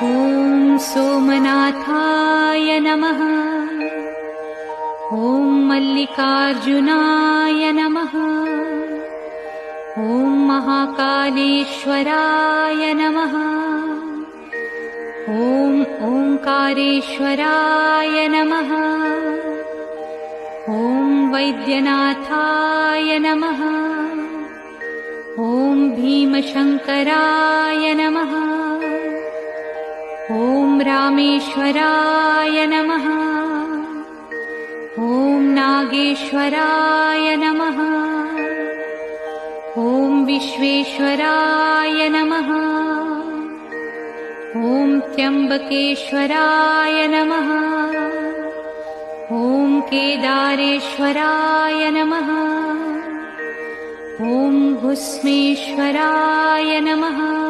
ॐ सोमनाथाय नमः। ॐ मल्लिकार्जुनाय नमः। ॐ महाकालेश्वराय नमः। ॐ ओंकारेश्वराय नमः। ॐ वैद्यनाथाय नमः। ॐ भीमशंकराय नमः। ॐ रामेश्वराय नमः। ॐ नागेश्वराय नमः। ॐ विश्वेश्वराय नमः। ॐ त्र्यंबकेश्वराय नमः। ॐ केदारेश्वराय नमः। ॐ भुस्मेश्वराय नमः।